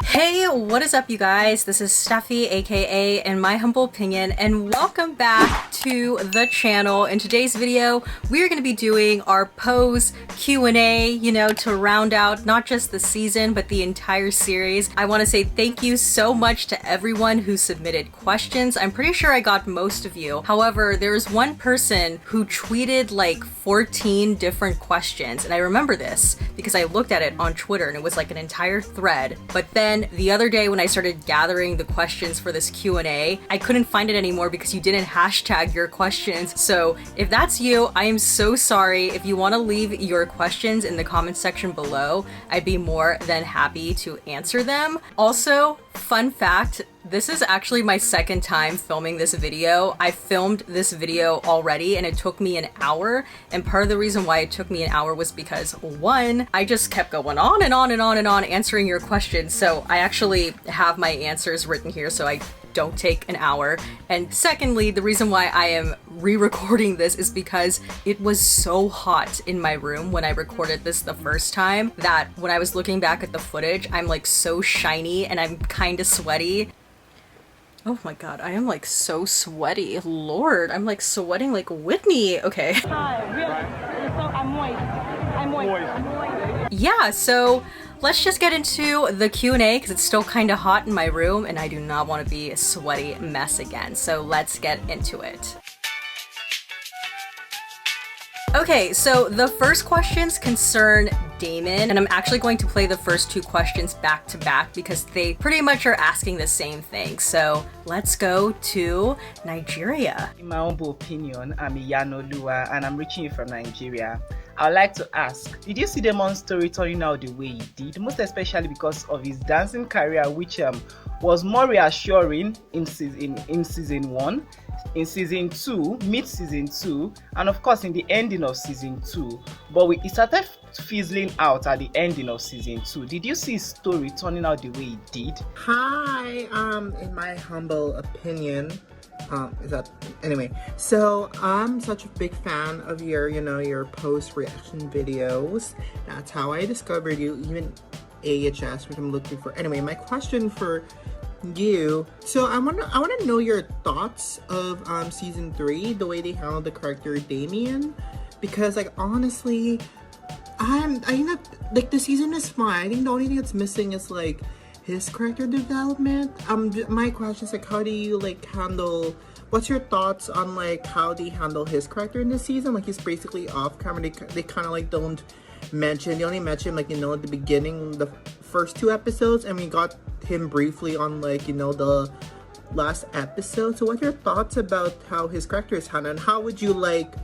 Hey, what is up you guys? This is Steffi, aka In My Humble Opinion, and welcome back to the channel. In today's video, we are going to be doing our pose Q&A, to round out not just the season, but the entire series. I want to say thank you so much to everyone who submitted questions. I'm pretty sure I got most of you. However, there was one person who tweeted like 14 different questions, and I remember this because I looked at it on Twitter and it was like an entire thread. But then the other day when I started gathering the questions for this Q&A, I couldn't find it anymore because you didn't hashtag your questions. So if that's you, I am so sorry. If you want to leave your questions in the comment section below, I'd be more than happy to answer them. Also, fun fact, this is actually my second time filming this video. I filmed this video already and it took me an hour. And part of the reason why it took me an hour was because one, I just kept going on and on and on and on answering your questions. So I actually have my answers written here so I don't take an hour. And secondly, the reason why I am re-recording this is because it was so hot in my room when I recorded this the first time that when I was looking back at the footage, I'm like so shiny and I'm kind of sweaty. Oh my god, I am like so sweaty. Lord, I'm like sweating like Whitney. Okay. Hi, really? So I'm moist. Yeah, so let's just get into the Q&A because it's still kind of hot in my room and I do not want to be a sweaty mess again. So let's get into it. Okay, so the first questions concern Damon, and I'm actually going to play the first two questions back to back because they pretty much are asking the same thing. So let's go to Nigeria. In my humble opinion, I'm Iyanoluwa and I'm reaching you from Nigeria. I'd like to ask, did you see Damon's story turning out the way he did? Most especially because of his dancing career, which was more reassuring in season 1, in season 2, mid-season 2, and of course in the ending of season 2. But it started fizzling out at the ending of season 2. Did you see his story turning out the way it did? Hi, in my humble opinion, anyway, so I'm such a big fan of your post reaction videos. That's how I discovered you, even AHS, which I'm looking for. Anyway, my question for you, so I want to know your thoughts of season 3, the way they handled the character Damon, because like honestly, I think that like the season is fine. I think the only thing that's missing is like his character development. My question is like, how do you like handle? What's your thoughts on like how they handle his character in this season? Like he's basically off camera. They kind of like don't mention. They only mention like at the beginning, the first 2 episodes, and we got him briefly on like the last episode. So what are your thoughts about how his character is handled, and how would you like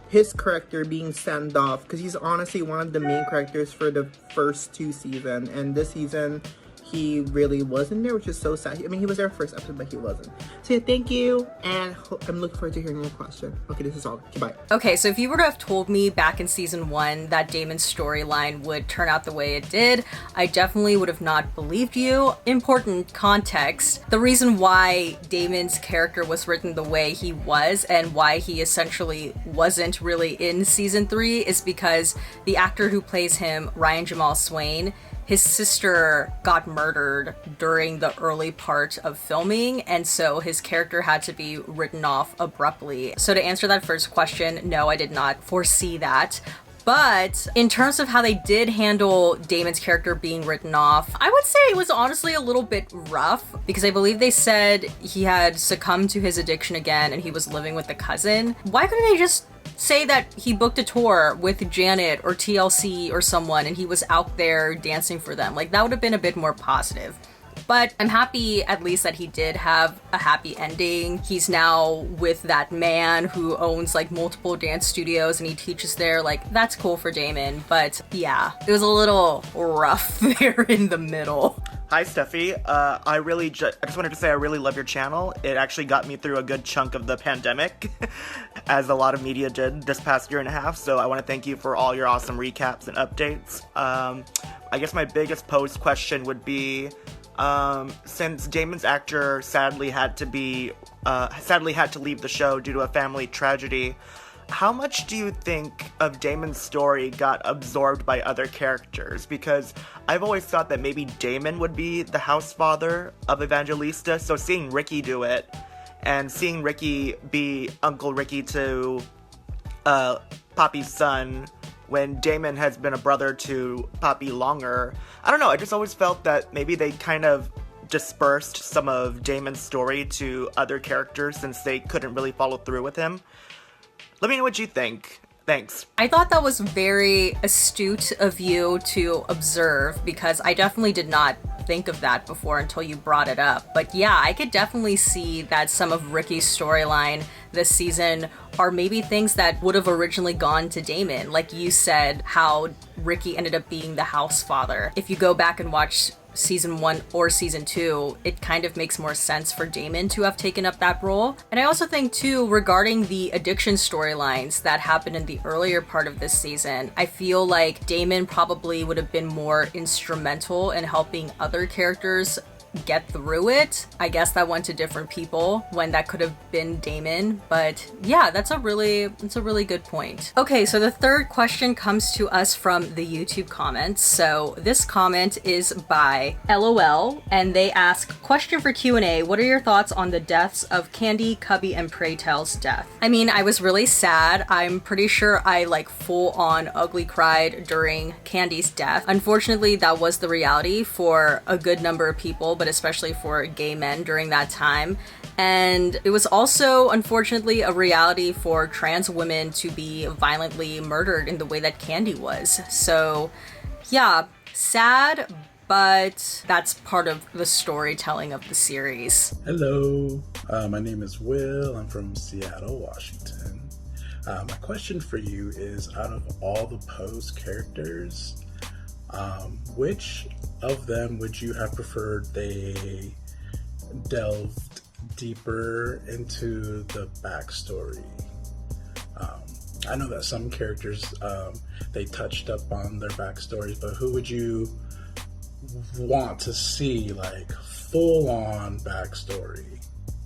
his character being sent off? Because he's honestly one of the main characters for the first 2 seasons, and this season he really wasn't there, which is so sad. I mean, he was there first episode, but he wasn't. So yeah, thank you, and I'm looking forward to hearing your question. Okay, this is all. Okay, bye. Okay, so if you were to have told me back in season 1 that Damon's storyline would turn out the way it did, I definitely would have not believed you. Important context, the reason why Damon's character was written the way he was and why he essentially wasn't really in season 3 is because the actor who plays him, Ryan Jamal Swain, his sister got murdered during the early part of filming, and so his character had to be written off abruptly. So to answer that first question, no, I did not foresee that. But in terms of how they did handle Damon's character being written off, I would say it was honestly a little bit rough because I believe they said he had succumbed to his addiction again and he was living with a cousin. Why couldn't they just say that he booked a tour with Janet or TLC or someone and he was out there dancing for them? Like that would have been a bit more positive. But I'm happy at least that he did have a happy ending. He's now with that man who owns like multiple dance studios and he teaches there. Like that's cool for Damon. But yeah, it was a little rough there in the middle. Hi Steffi, I just wanted to say I really love your channel. It actually got me through a good chunk of the pandemic, as a lot of media did this past year and a half, so I want to thank you for all your awesome recaps and updates. I guess my biggest post question would be, since Damon's actor sadly had to leave the show due to a family tragedy, how much do you think of Damon's story got absorbed by other characters? Because I've always thought that maybe Damon would be the house father of Evangelista, so seeing Ricky do it, and seeing Ricky be Uncle Ricky to Poppy's son, when Damon has been a brother to Poppy longer. I don't know, I just always felt that maybe they kind of dispersed some of Damon's story to other characters since they couldn't really follow through with him. Let me know what you think. Thanks. I thought that was very astute of you to observe, because I definitely did not think of that before until you brought it up. But yeah, I could definitely see that some of Ricky's storyline this season are maybe things that would have originally gone to Damon. Like you said, how Ricky ended up being the house father. If you go back and watch season 1 or season 2, it kind of makes more sense for Damon to have taken up that role. And I also think too, regarding the addiction storylines that happened in the earlier part of this season, I feel like Damon probably would have been more instrumental in helping other characters get through it. I guess that went to different people when that could have been Damon, but yeah, it's a really good point. Okay, so the third question comes to us from the YouTube comments. So this comment is by LOL, and they ask, question for Q&A, what are your thoughts on the deaths of Candy, Cubby, and Praytel's death? I mean, I was really sad. I'm pretty sure I like full on ugly cried during Candy's death. Unfortunately, that was the reality for a good number of people, but especially for gay men during that time. And it was also, unfortunately, a reality for trans women to be violently murdered in the way that Candy was. So yeah, sad, but that's part of the storytelling of the series. Hello, my name is Will. I'm from Seattle, Washington. My question for you is, out of all the Pose characters, which of them would you have preferred they delved deeper into the backstory? I know that some characters, they touched up on their backstories, but who would you want to see like full-on backstory?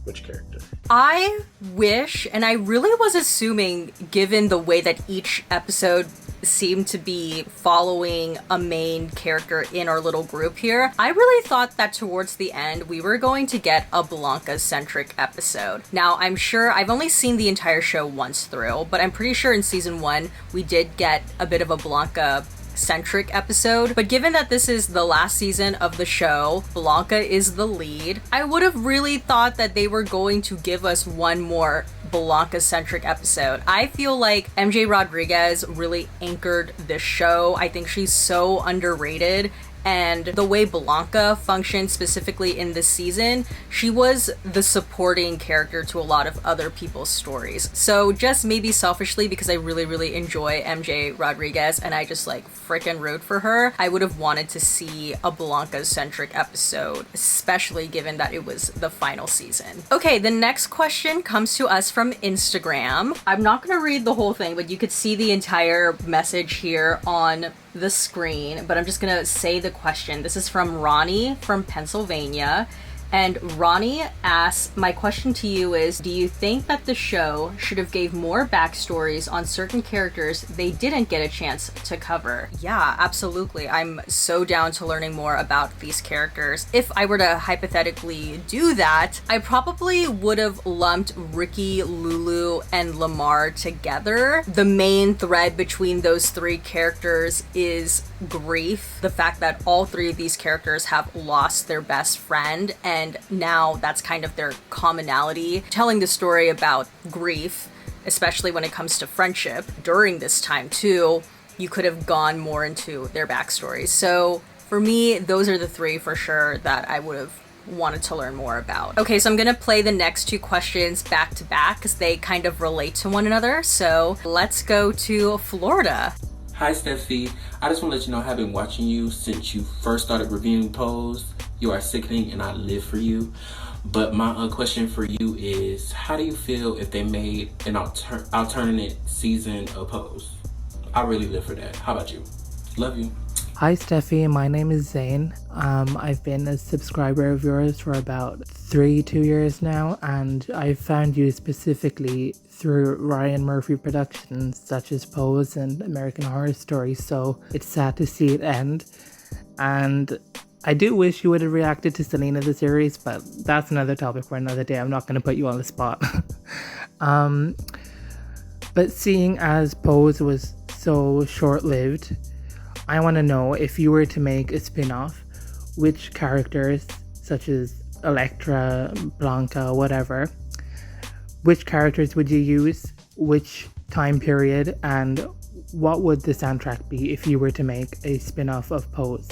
Which character? I wish, and I really was assuming, given the way that each episode seemed to be following a main character in our little group here, I really thought that towards the end we were going to get a Blanca-centric episode. Now, I'm sure I've only seen the entire show once through, but I'm pretty sure in season 1 we did get a bit of a Blanca-centric episode. But given that this is the last season of the show, Blanca is the lead, I would have really thought that they were going to give us one more Blanca-centric episode. I feel like MJ Rodriguez really anchored this show. I think she's so underrated. And the way Blanca functioned specifically in this season, she was the supporting character to a lot of other people's stories. So just maybe selfishly, because I really enjoy MJ Rodriguez and I just like freaking root for her, I would have wanted to see a Blanca-centric episode, especially given that it was the final season. Okay, the next question comes to us from Instagram. I'm not gonna read the whole thing, but you could see the entire message here on the screen, but I'm just gonna say the question. This is from Ronnie from Pennsylvania, and Ronnie asks, my question to you is, do you think that the show should have gave more backstories on certain characters they didn't get a chance to cover? Yeah, absolutely. I'm so down to learning more about these characters. If I were to hypothetically do that, I probably would have lumped Ricky, Lulu, and Lamar together. The main thread between those three characters is grief. The fact that all three of these characters have lost their best friend, and now that's kind of their commonality, telling the story about grief, especially when it comes to friendship. During this time too, you could have gone more into their backstories. So for me, those are the three for sure that I would have wanted to learn more about. Okay, so I'm gonna play the next two questions back to back because they kind of relate to one another. So let's go to Florida. Hi Steffi, I just want to let you know I have been watching you since you first started reviewing Pose. You are sickening and I live for you. But my question for you is, how do you feel if they made an alternate season of Pose? I really live for that. How about you? Love you. Hi Steffi, my name is Zane. I've been a subscriber of yours for about 2 years now, and I found you specifically through Ryan Murphy productions such as Pose and American Horror Story, so it's sad to see it end. And I do wish you would have reacted to Selena the series, but that's another topic for another day. I'm not going to put you on the spot. But seeing as Pose was so short-lived, I want to know, if you were to make a spin-off, which characters, such as Electra, Blanca, whatever, which characters would you use, which time period, and what would the soundtrack be if you were to make a spin-off of Pose?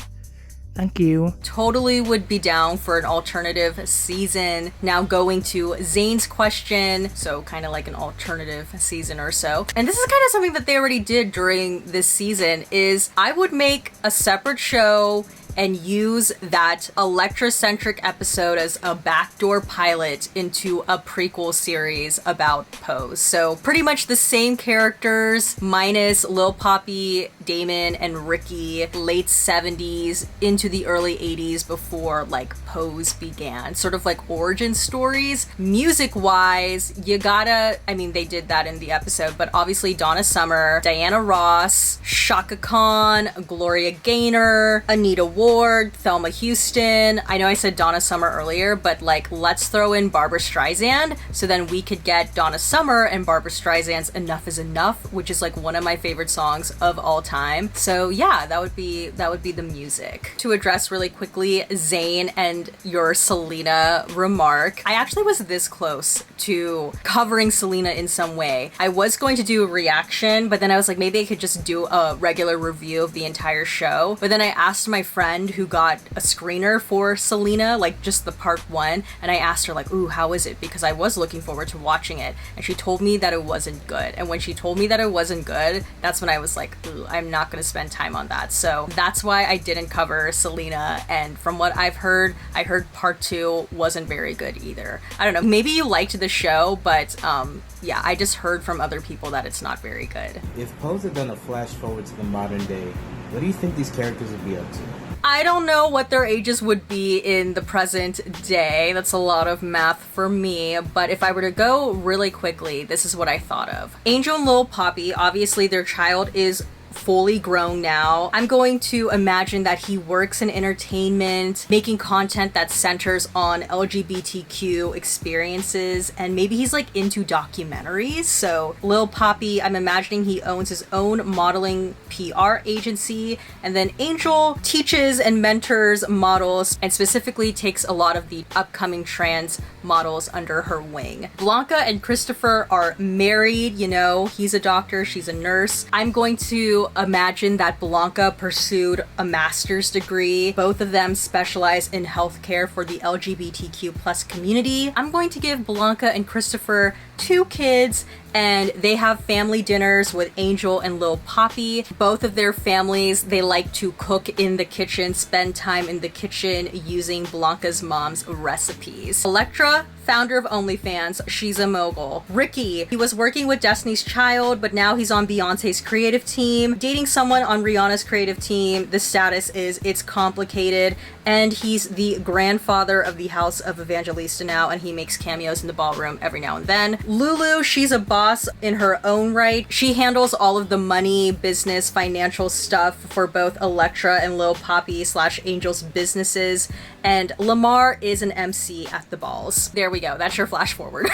Thank you. Totally would be down for an alternative season. Now going to Zane's question, so kind of like an alternative season or so. And this is kind of something that they already did during this season, is I would make a separate show and use that Electra-centric episode as a backdoor pilot into a prequel series about Pose. So pretty much the same characters minus Lil Poppy, Damon, and Ricky, late 70s into the early 80s before like Pose began. Sort of like origin stories. Music-wise, you gotta, I mean, they did that in the episode, but obviously Donna Summer, Diana Ross, Shaka Khan, Gloria Gaynor, Anita Ward, Thelma Houston. I know I said Donna Summer earlier, but like, let's throw in Barbra Streisand, so then we could get Donna Summer and Barbra Streisand's Enough is Enough, which is like one of my favorite songs of all time. So yeah, that would be the music. To address really quickly Zayn and your Selena remark, I actually was this close to covering Selena in some way. I was going to do a reaction, but then I was like, maybe I could just do a regular review of the entire show. But then I asked my friend who got a screener for Selena, like just the part 1, and I asked her like, ooh, how is it? Because I was looking forward to watching it, and she told me that it wasn't good. And when she told me that it wasn't good, that's when I was like, ooh, I'm not gonna spend time on that. So that's why I didn't cover Selena, and from what I've heard, I heard part 2 wasn't very good either. I don't know, maybe you liked the show, but yeah, I just heard from other people that it's not very good. If Pose had done a flash forward to the modern day, what do you think these characters would be up to? I don't know what their ages would be in the present day. That's a lot of math for me, but if I were to go really quickly, this is what I thought of. Angel and Lil Poppy, obviously their child is fully grown now. I'm going to imagine that he works in entertainment, making content that centers on LGBTQ experiences, and maybe he's like into documentaries. So Lil Poppy, I'm imagining he owns his own modeling PR agency, and then Angel teaches and mentors models and specifically takes a lot of the upcoming trans models under her wing. Blanca and Christopher are married, you know, he's a doctor, she's a nurse. I'm going to imagine that Blanca pursued a master's degree. Both of them specialize in healthcare for the LGBTQ plus community. I'm going to give Blanca and Christopher 2 kids, and they have family dinners with Angel and Lil Poppy. Both of their families, they like to cook in the kitchen, spend time in the kitchen using Blanca's mom's recipes. Electra, founder of OnlyFans, she's a mogul. Ricky, he was working with Destiny's Child, but now he's on Beyonce's creative team, dating someone on Rihanna's creative team. The status is it's complicated, and he's the grandfather of the House of Evangelista now, and he makes cameos in the ballroom every now and then. Lulu, she's a boss in her own right. She handles all of the money, business, financial stuff for both Electra and Lil Poppy / Angel's businesses. And Lamar is an MC at the balls. There we go. That's your flash forward.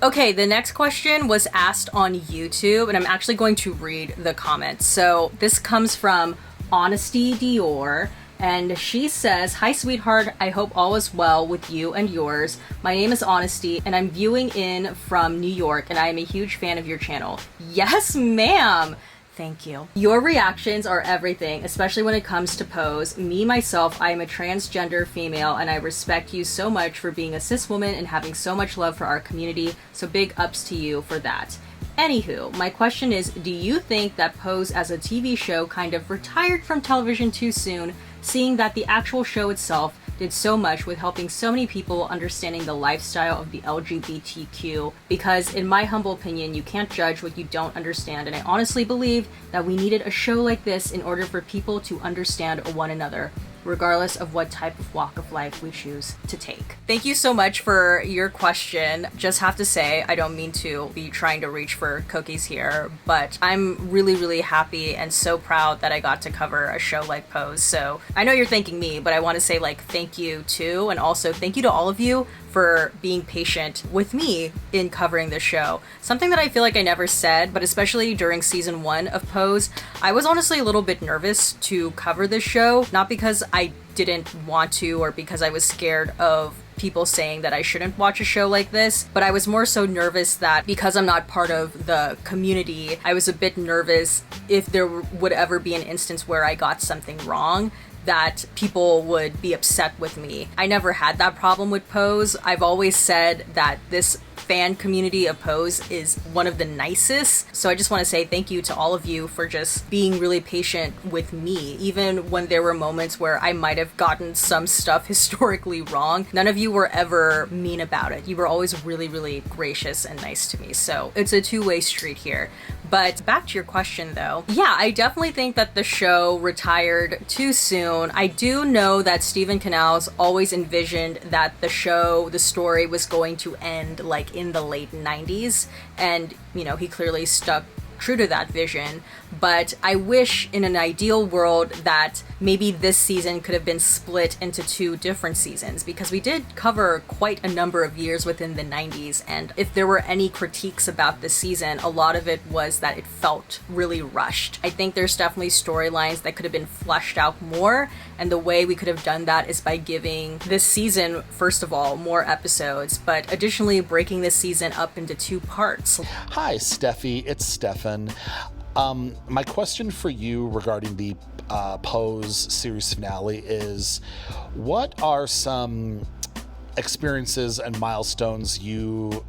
Okay, the next question was asked on YouTube, and I'm actually going to read the comments. So this comes from Honesty Dior. And she says, hi sweetheart, I hope all is well with you and yours. My name is Honesty and I'm viewing in from New York and I am a huge fan of your channel. Yes, ma'am. Thank you. Your reactions are everything, especially when it comes to Pose. Me, myself, I am a transgender female and I respect you so much for being a cis woman and having so much love for our community. So big ups to you for that. Anywho, my question is, do you think that Pose as a TV show kind of retired from television too soon, seeing that the actual show itself did so much with helping so many people understanding the lifestyle of the LGBTQ, because in my humble opinion, you can't judge what you don't understand, and I honestly believe that we needed a show like this in order for people to understand one another, regardless of what type of walk of life we choose to take. Thank you so much for your question. Just have to say, I don't mean to be trying to reach for cookies here, but I'm really, really happy and so proud that I got to cover a show like Pose. So I know you're thanking me, but I want to say like thank you too, and also thank you to all of you for being patient with me in covering this show. Something that I feel like I never said, but especially during season 1 of Pose, I was honestly a little bit nervous to cover this show, not because I didn't want to or because I was scared of people saying that I shouldn't watch a show like this, but I was more so nervous that because I'm not part of the community, I was a bit nervous if there would ever be an instance where I got something wrong, that people would be upset with me. I never had that problem with Pose. I've always said that this fan community of Pose is one of the nicest. So I just want to say thank you to all of you for just being really patient with me, even when there were moments where I might have gotten some stuff historically wrong. None of you were ever mean about it. You were always really, really gracious and nice to me. So it's a two-way street here. But back to your question though. Yeah, I definitely think that the show retired too soon. I do know that Steven Canals always envisioned that the show, the story was going to end like in the late 90s. And, you know, he clearly stuck true to that vision. But I wish in an ideal world that maybe this season could have been split into 2 different seasons, because we did cover quite a number of years within the 90s, and if there were any critiques about this season, a lot of it was that it felt really rushed. I think there's definitely storylines that could have been fleshed out more, and the way we could have done that is by giving this season, first of all, more episodes, but additionally breaking this season up into 2 parts. Hi, Steffi. It's Stefan. My question for you regarding the Pose series finale is, what are some experiences and milestones you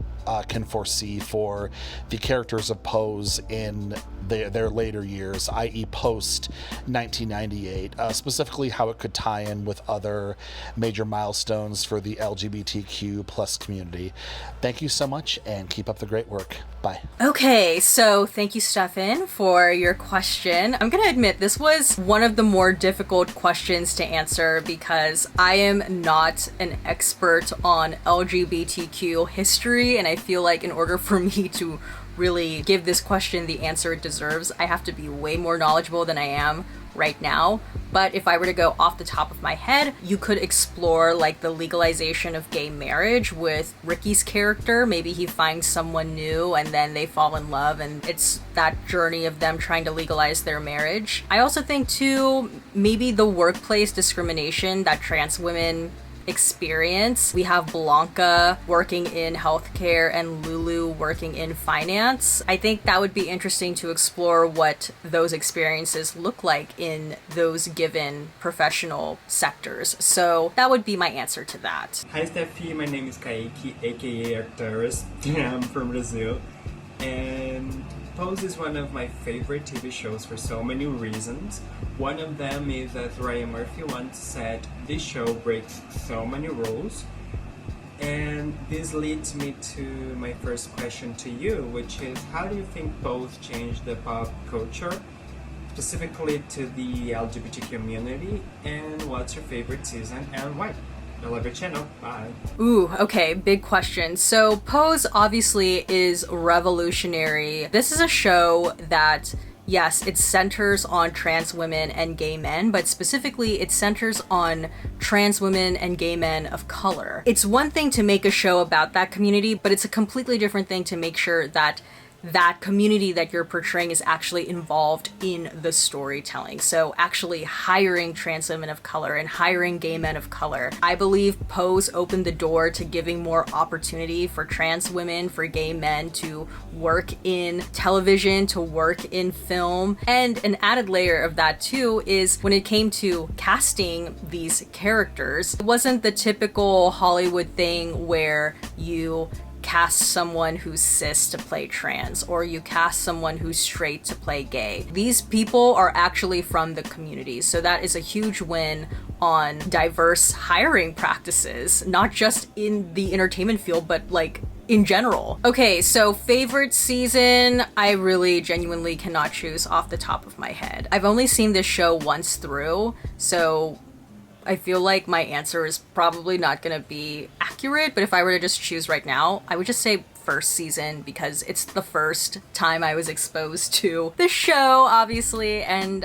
can foresee for the characters of Pose in their later years, i.e. post 1998, specifically how it could tie in with other major milestones for the LGBTQ plus community. Thank you so much and keep up the great work. Bye. Okay, so thank you, Stefan, for your question. I'm gonna admit this was one of the more difficult questions to answer because I am not an expert on LGBTQ history, and I feel like in order for me to really give this question the answer it deserves, I have to be way more knowledgeable than I am right now. But if I were to go off the top of my head, you could explore like the legalization of gay marriage with Ricky's character. Maybe he finds someone new and then they fall in love, and it's that journey of them trying to legalize their marriage. I also think too, maybe the workplace discrimination that trans women experience. We have Blanca working in healthcare and Lulu working in finance. I think that would be interesting to explore what those experiences look like in those given professional sectors. So that would be my answer to that. Hi Steffi, my name is Kaique, aka Arcturus. I'm from Brazil, and Pose is one of my favorite TV shows for so many reasons. One of them is, as Ryan Murphy once said, this show breaks so many rules. And this leads me to my first question to you, which is, how do you think Pose changed the pop culture, specifically to the LGBT community, and what's your favorite season and why? I love your channel. Bye. Ooh, okay, big question. So Pose obviously is revolutionary. This is a show that, yes, it centers on trans women and gay men, but specifically it centers on trans women and gay men of color. It's one thing to make a show about that community, but it's a completely different thing to make sure that that community that you're portraying is actually involved in the storytelling. So actually hiring trans women of color and hiring gay men of color. I believe Pose opened the door to giving more opportunity for trans women, for gay men to work in television, to work in film. And an added layer of that too is when it came to casting these characters, it wasn't the typical Hollywood thing where you cast someone who's cis to play trans, or you cast someone who's straight to play gay. These people are actually from the community, so that is a huge win on diverse hiring practices, not just in the entertainment field, but like in general. Okay, so favorite season, I really genuinely cannot choose off the top of my head. I've only seen this show once through, so I feel like my answer is probably not gonna be accurate, but if I were to just choose right now, I would just say first season, because it's the first time I was exposed to the show, obviously, and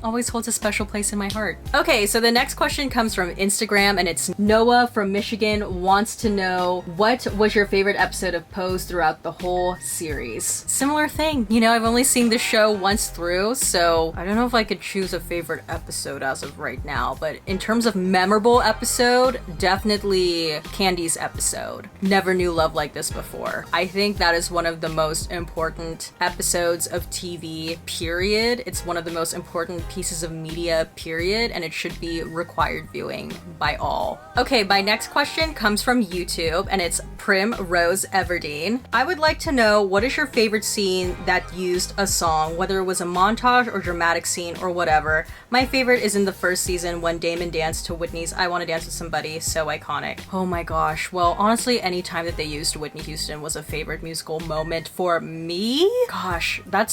always holds a special place in my heart. Okay, so the next question comes from Instagram, and it's Noah from Michigan wants to know, what was your favorite episode of Pose throughout the whole series? Similar thing, you know, I've only seen the show once through, so I don't know if I could choose a favorite episode as of right now, but in terms of memorable episode, definitely Candy's episode. Never knew love like this before. I think that is one of the most important episodes of TV, period. It's one of the most important pieces of media, period, and it should be required viewing by all. Okay, my next question comes from YouTube, and it's Prim Rose Everdeen. I would like to know, what is your favorite scene that used a song, whether it was a montage or dramatic scene or whatever? My favorite is in the first season when Damon danced to Whitney's I Wanna Dance with Somebody, so iconic. Oh my gosh, well, honestly, any time that they used Whitney Houston was a favorite musical moment for me. Gosh, that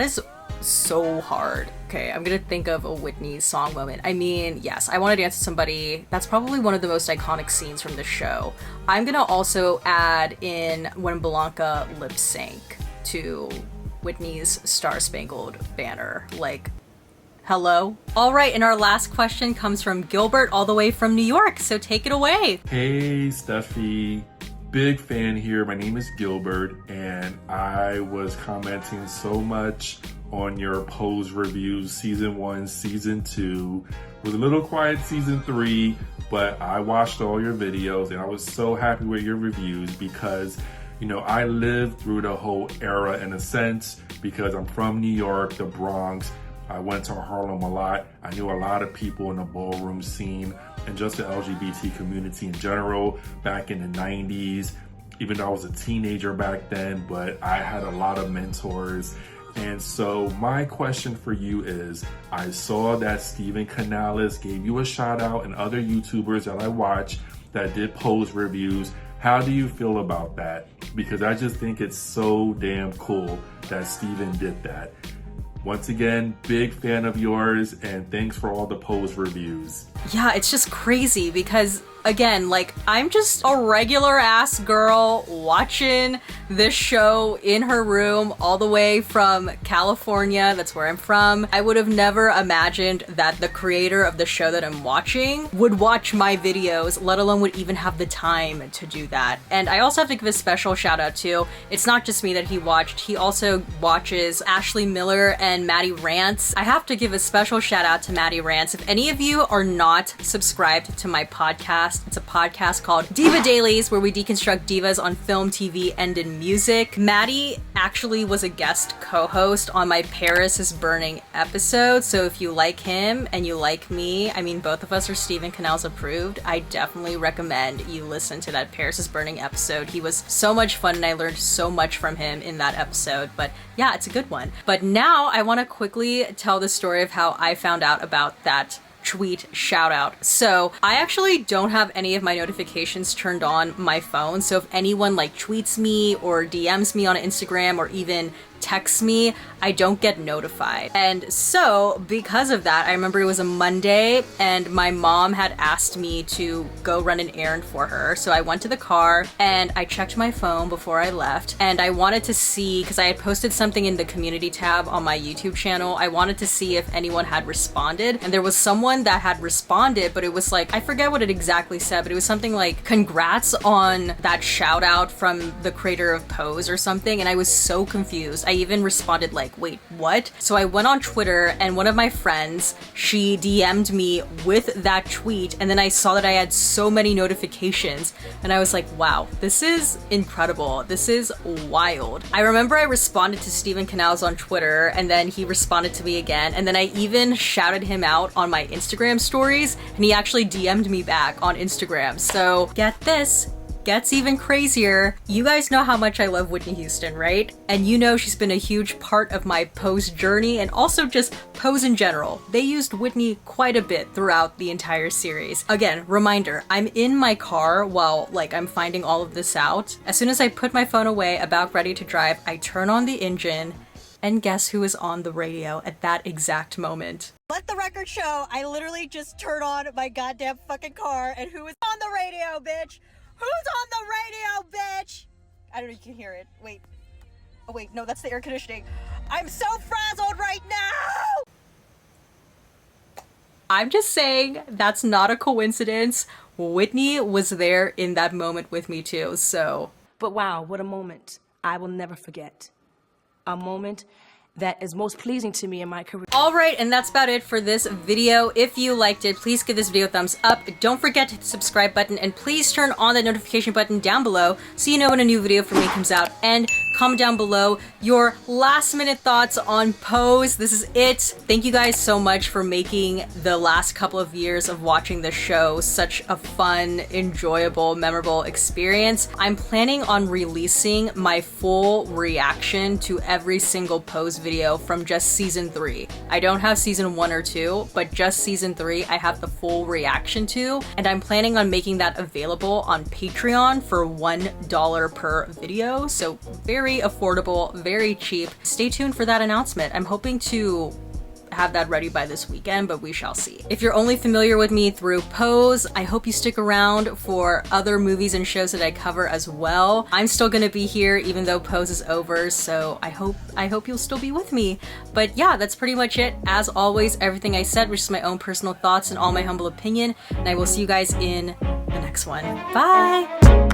is so hard. Okay, I'm gonna think of a Whitney song moment. I mean, yes, I Wanna Dance with Somebody. That's probably one of the most iconic scenes from the show. I'm gonna also add in when Blanca lip sync to Whitney's Star Spangled Banner. Like, hello? All right, and our last question comes from Gilbert all the way from New York, so take it away. Hey, Steffi. Big fan here. My name is Gilbert, and I was commenting so much on your Pose reviews, season 1, season 2. It was a little quiet season 3, but I watched all your videos, and I was so happy with your reviews because, you know, I lived through the whole era in a sense because I'm from New York, the Bronx. I went to Harlem a lot. I knew a lot of people in the ballroom scene and just the LGBT community in general back in the 90s, even though I was a teenager back then, but I had a lot of mentors. And so my question for you is, I saw that Steven Canals gave you a shout out and other YouTubers that I watch that did Pose reviews. How do you feel about that? Because I just think it's so damn cool that Steven did that. Once again, big fan of yours, and thanks for all the Pose reviews. Yeah, it's just crazy because, again, like, I'm just a regular ass girl watching this show in her room all the way from California. That's where I'm from. I would have never imagined that the creator of the show that I'm watching would watch my videos, let alone would even have the time to do that. And I also have to give a special shout out to, it's not just me that he watched, he also watches Ashley Miller and Maddie Rants. I have to give a special shout out to Maddie Rants. If any of you are not subscribed to my podcast, it's a podcast called Diva Dailies, where we deconstruct divas on film, TV, and in music. Maddie actually was a guest co-host on my Paris is Burning episode, so if you like him and you like me, I mean, both of us are Steven Canals approved, I definitely recommend you listen to that Paris is Burning episode. He was so much fun and I learned so much from him in that episode, but yeah, it's a good one. But now I want to quickly tell the story of how I found out about that tweet shout out. So I actually don't have any of my notifications turned on my phone. So if anyone like tweets me or DMs me on Instagram or even texts me, I don't get notified. And so because of that, I remember it was a Monday and my mom had asked me to go run an errand for her. So I went to the car and I checked my phone before I left, and I wanted to see, because I had posted something in the community tab on my YouTube channel, I wanted to see if anyone had responded, and there was someone that had responded, but it was like, I forget what it exactly said, but it was something like, congrats on that shout out from the creator of Pose or something, and I was so confused. I even responded like, wait, what? So I went on Twitter and one of my friends, she DM'd me with that tweet, and then I saw that I had so many notifications and I was like, wow, this is incredible. This is wild. I remember I responded to Steven Canals on Twitter and then he responded to me again, and then I even shouted him out on my Instagram stories and he actually DM'd me back on Instagram. So get this, gets even crazier. You guys know how much I love Whitney Houston, right? And you know she's been a huge part of my pose journey and also just pose in general. They used Whitney quite a bit throughout the entire series. Again, reminder, I'm in my car while I'm finding all of this out. As soon as I put my phone away, about ready to drive, I turn on the engine, and guess who is on the radio at that exact moment? Let the record show, I literally just turned on my goddamn fucking car, and who is on the radio, bitch? Who's on the radio, bitch? I don't know if you can hear it. Wait. Oh wait, no, that's the air conditioning. I'm so frazzled right now! I'm just saying, that's not a coincidence. Whitney was there in that moment with me too, so. But wow, what a moment I will never forget. A moment that is most pleasing to me in my career. Alright, and that's about it for this video. If you liked it, please give this video a thumbs up. Don't forget to hit the subscribe button, and please turn on the notification button down below so you know when a new video from me comes out. And comment down below your last minute thoughts on Pose. This is it. Thank you guys so much for making the last couple of years of watching the show such a fun, enjoyable, memorable experience. I'm planning on releasing my full reaction to every single Pose video from just season 3. I don't have season 1 or 2, but just season 3 I have the full reaction to, and I'm planning on making that available on Patreon for $1 per video, so very affordable, very cheap. Stay tuned for that announcement. I'm hoping to have that ready by this weekend, but we shall see. If you're only familiar with me through Pose, I hope you stick around for other movies and shows that I cover as well. I'm still gonna be here even though Pose is over, so I hope you'll still be with me. But yeah, that's pretty much it. As always, everything I said was just my own personal thoughts and all my humble opinion, and I will see you guys in the next one. Bye!